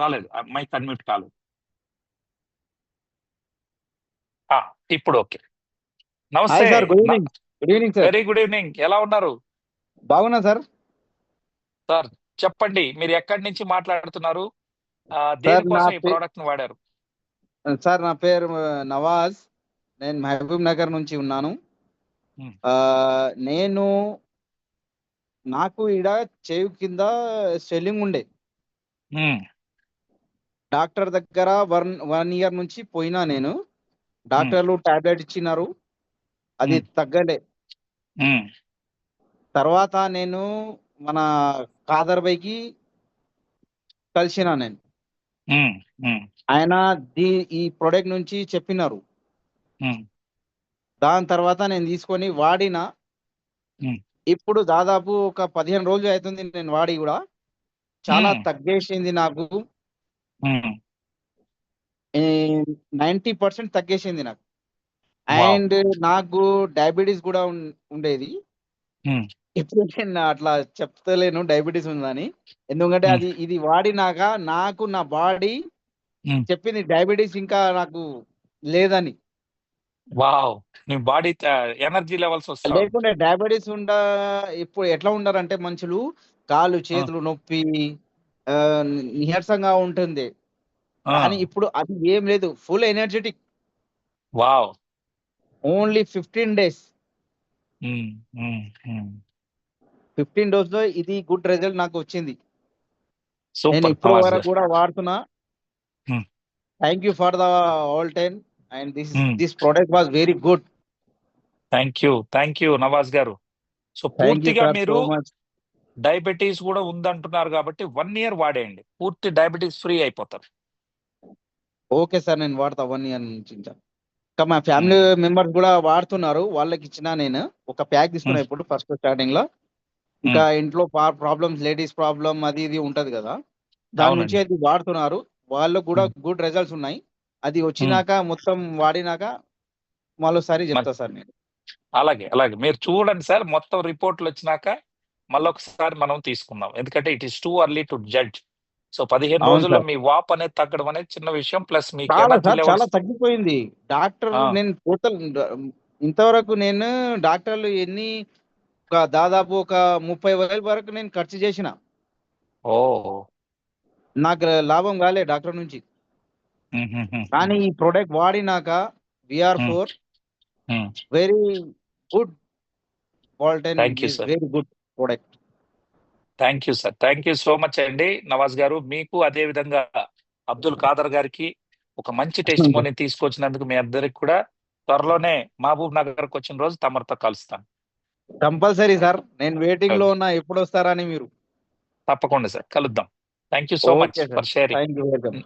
రాలేదు, mic unmute కాలేదు. ఇప్పుడు ఓకే. నమస్తే. Hi sir, good evening. Good evening sir. Very good evening. ఎలా ఉన్నారు బాగున్నా సార్. సార్? చెప్పండి, మీరు ఎక్కడి నుంచి మాట్లాడుతున్నారు? సార్ నా దేనికోసం ఈ ప్రోడక్ట్ ని వాడారు? సార్ నా పేరు నవాజ్. నేను మహబూబ్ నగర్ నుంచి ఉన్నాను. Hmm. నేను నాకు ఈడ చెవి కింద స్వెల్లింగ్ ఉండే. డాక్టర్ దగ్గర 1 year నుంచి పోయినా నేను. డాక్టర్లు టాబ్లెట్ ఇచ్చినారు, అది తగ్గలే. తర్వాత నేను మన కాదర్ బైకి కలిసిన నేను. ఆయన ఈ ప్రొడక్ట్ నుంచి చెప్పినారు. దాని తర్వాత నేను తీసుకొని వాడిన. ఇప్పుడు దాదాపు ఒక 15 రోజులు అవుతుంది నేను వాడి కూడా. చాలా తగ్గేసింది నాకు. 90% తగ్గేసింది నాకు. అండ్ నాకు డయాబెటీస్ కూడా ఉండేది. ఇప్పుడు నేను అట్లా చెప్తలేను డయాబెటీస్ ఉందని, ఎందుకంటే ఇది వాడినాక నాకు నా బాడీ చెప్పింది డయాబెటీస్ ఇంకా నాకు లేదని. వావ్, నీ బాడీ ఎనర్జీ లెవెల్స్ వస్తాయి. లేకుంటే డయాబెటీస్ ఇప్పుడు ఎట్లా ఉండారంటే మనుషులు కాళ్ళు చేతులు నొప్పి, నీరసంగా ఉంటుంది. కానీ ఇప్పుడు అది ఏం లేదు, full energetic. Wow. Only 15 days. 15 days లో ఇది గుడ్ రిజల్ట్ నాకు వచ్చింది. నేను సూపర్. ఇప్పుడు వరకు కూడా వాడుతున్నా. Hmm. Thank you for the all time. And this product was very good. Thank you Nawaz గారు. సో పూర్తిగా మీరు సో మచ్. డయాబెటీస్ కూడా ఉందంటున్నారు కాబట్టి 1 year వాడేయండి, పూర్తి డయాబెటీస్ ఫ్రీ అయిపోతారు. ఓకే సార్, నేను వాడతా 1 year నుంచి. ఇంకా మా ఫ్యామిలీ మెంబర్స్ కూడా వాడుతున్నారు, వాళ్ళకి ఇచ్చిన. నేను ఒక ప్యాక్ తీసుకున్నా ఇప్పుడు ఫస్ట్ స్టార్టింగ్ లో. ఇంకా ఇంట్లో ప్రాబ్లమ్స్, లేడీస్ ప్రాబ్లం అది ఇది ఉంటది కదా, దాని నుంచి అది వాడుతున్నారు. వాళ్ళకు కూడా గుడ్ రిజల్ట్స్ ఉన్నాయి. అది వచ్చినాక మొత్తం వాడినాక మరోసారి చెప్తా సార్ నేను. అలాగే మీరు చూడండి సార్, మొత్తం రిపోర్ట్లు వచ్చినాక మళ్ళొకసారి మనం తీసుకుందాం, ఎందుకంటే it is too early to judge. So 15 రోజుల్లో మీ వాప్ అనేది తగ్గడం అనేది చిన్న విషయం. ప్లస్ మీకు చాలా తగ్గిపోయింది. డాక్టర్ నేను టోటల్ ఇంతవరకు నేను డాక్టర్లు దాదాపు ఒక 30,000 వరకు నేను ఖర్చు చేసిన. నాకు లాభం కాలే డాక్టర్ నుంచి. కానీ ఈ ప్రోడక్ట్ వాడినాక VR4 very good. Very good product. Thank you sir, thank you so much అండి నవాజ్ గారు. మీకు అదే విధంగా అబ్దుల్ ఖాదర్ గారికి ఒక మంచి టెస్టిమోనీ తీసుకొచ్చినందుకు మీ అందరికి కూడా త్వరలోనే మహబూబ్ నగర్కి వచ్చిన రోజు తమరితో కలుస్తాను. కంపల్సరీ సార్, నేను వెయిటింగ్ లో ఉన్నా, ఎప్పుడు వస్తారని మీరు. తప్పకుండా సార్, కలుద్దాం. Thank you so much for sharing. Thank you. Welcome.